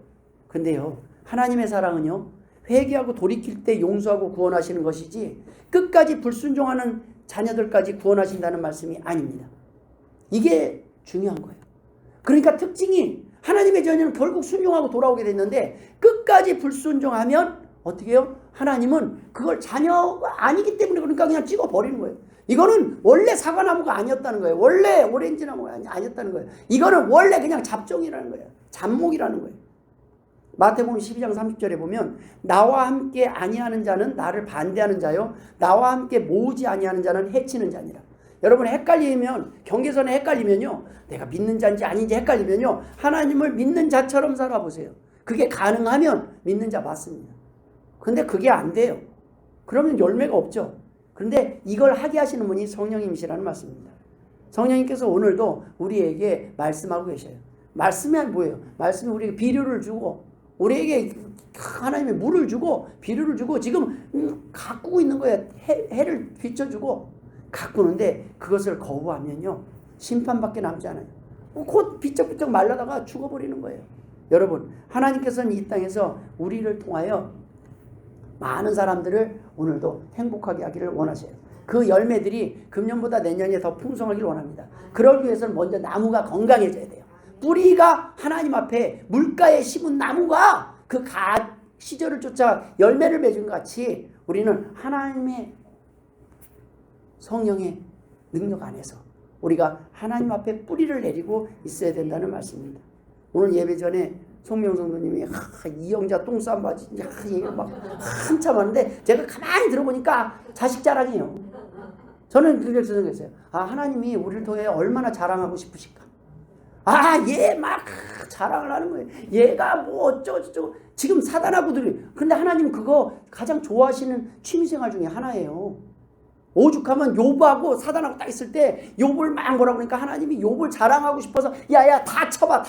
A: 근데요 하나님의 사랑은요 회개하고 돌이킬 때 용서하고 구원하시는 것이지 끝까지 불순종하는 자녀들까지 구원하신다는 말씀이 아닙니다. 이게 중요한 거예요. 그러니까 특징이 하나님의 자녀는 결국 순종하고 돌아오게 됐는데 끝까지 불순종하면 어떻게 해요? 하나님은 그걸 자녀가 아니기 때문에 그러니까 그냥 찍어버리는 거예요. 이거는 원래 사과나무가 아니었다는 거예요. 원래 오렌지나무가 아니었다는 거예요. 이거는 원래 그냥 잡종이라는 거예요. 잡목이라는 거예요. 마태복음 12장 30절에 보면 나와 함께 아니하는 자는 나를 반대하는 자요 나와 함께 모으지 아니하는 자는 해치는 자니라. 여러분 헷갈리면 경계선에 헷갈리면요 내가 믿는 자인지 아닌지 헷갈리면요 하나님을 믿는 자처럼 살아보세요. 그게 가능하면 믿는 자 맞습니다. 근데 그게 안 돼요. 그러면 열매가 없죠. 그런데 이걸 하게 하시는 분이 성령님이시라는 말씀입니다. 성령님께서 오늘도 우리에게 말씀하고 계셔요. 말씀이 뭐예요? 말씀이 우리에게 비료를 주고 우리에게 하나님의 물을 주고 비료를 주고 지금 가꾸고 있는 거예요. 해를 비춰주고 가꾸는데 그것을 거부하면요 심판밖에 남지 않아요. 곧 비쩍비쩍 말라다가 죽어버리는 거예요. 여러분 하나님께서는 이 땅에서 우리를 통하여 많은 사람들을 오늘도 행복하게 하기를 원하셔요. 그 열매들이 금년보다 내년에 더 풍성하기를 원합니다. 그러기 위해서는 먼저 나무가 건강해져야 돼요. 뿌리가 하나님 앞에 물가에 심은 나무가 그 시절을 쫓아 열매를 맺은 것 같이 우리는 하나님의 성령의 능력 안에서 우리가 하나님 앞에 뿌리를 내리고 있어야 된다는 말씀입니다. 오늘 예배 전에 송명 성도님이 이영자 똥싼 바지 얘기가 막 한참 하는데 제가 가만히 들어보니까 자식 자랑이에요. 저는 그렇게 생각했어요. 하나님이 우리를 통해 얼마나 자랑하고 싶으실까. 얘 막 자랑을 하는 거예요. 얘가 뭐 어쩌고 지금 사단하고들이. 근데 하나님 그거 가장 좋아하시는 취미생활 중에 하나예요. 오죽하면 욥하고 사단하고 딱 있을 때 욥을 막 뭐라 그러니까 하나님이 욥을 자랑하고 싶어서 야야 다 쳐봐.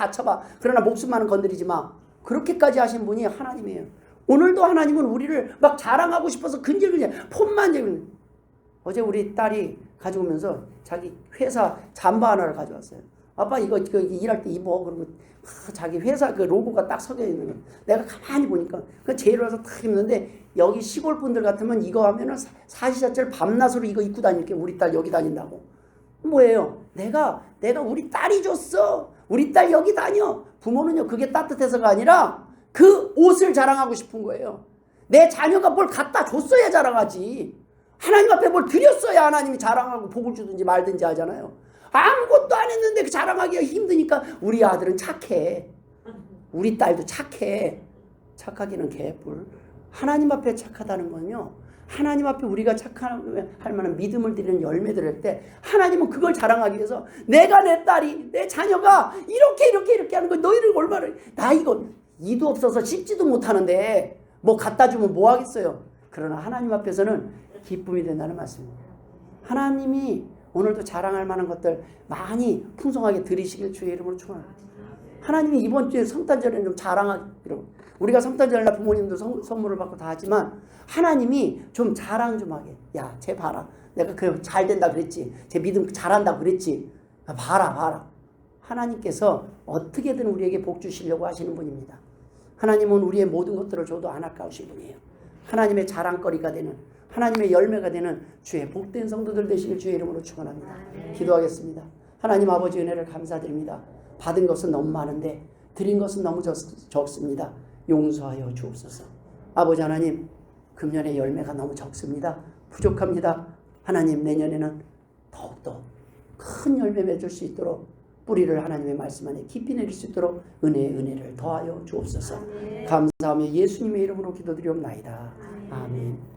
A: 그러나 목숨만은 건드리지 마. 그렇게까지 하신 분이 하나님이에요. 오늘도 하나님은 우리를 막 자랑하고 싶어서 근질근질 폰만 재고. 어제 우리 딸이 가져오면서 자기 회사 잠바 하나를 가져왔어요. 아빠 이거 일할 때 입어. 그러고 자기 회사 그 로고가 딱 섞여 있는 거. 내가 가만히 보니까 그 제일 와서 탁 입는데 여기 시골 분들 같으면 이거 하면은 사시사철 밤낮으로 이거 입고 다닐게. 우리 딸 여기 다닌다고. 뭐예요? 내가 우리 딸이 줬어. 우리 딸 여기 다녀. 부모는요 그게 따뜻해서가 아니라 그 옷을 자랑하고 싶은 거예요. 내 자녀가 뭘 갖다 줬어야 자랑하지. 하나님 앞에 뭘 드렸어야 하나님이 자랑하고 복을 주든지 말든지 하잖아요. 아무것도 안 했는데 그 자랑하기가 힘드니까 우리 아들은 착해. 우리 딸도 착해. 착하기는 개뿔. 하나님 앞에 착하다는 건요. 하나님 앞에 우리가 착할 만한 믿음을 드리는 열매들을 할 때 하나님은 그걸 자랑하기 위해서 내가 내 딸이 내 자녀가 이렇게 하는 거 너희를 얼마나 나 이거 이도 없어서 씹지도 못하는데 뭐 갖다 주면 뭐 하겠어요. 그러나 하나님 앞에서는 기쁨이 된다는 말씀입니다. 하나님이 오늘도 자랑할 만한 것들 많이 풍성하게 드리시길 주의 이름으로 축원합니다. 하나님이 이번 주에 성탄절에는 좀 자랑하기로 우리가 성탄절날 부모님도 선물을 받고 다 하지만 하나님이 좀 자랑 좀 하게. 야, 쟤 봐라. 내가 그 잘 된다 그랬지. 쟤 믿음 잘한다 그랬지. 봐라. 하나님께서 어떻게든 우리에게 복 주시려고 하시는 분입니다. 하나님은 우리의 모든 것들을 줘도 안 아까우신 분이에요. 하나님의 자랑거리가 되는 하나님의 열매가 되는 주의 복된 성도들 되시길 주의 이름으로 축원합니다. 기도하겠습니다. 하나님 아버지 은혜를 감사드립니다. 받은 것은 너무 많은데 드린 것은 너무 적습니다. 용서하여 주옵소서. 아버지 하나님 금년의 열매가 너무 적습니다. 부족합니다. 하나님 내년에는 더욱더 큰 열매 맺을 수 있도록 뿌리를 하나님의 말씀 안에 깊이 내릴 수 있도록 은혜를 더하여 주옵소서. 감사하며 예수님의 이름으로 기도드리옵나이다. 아멘.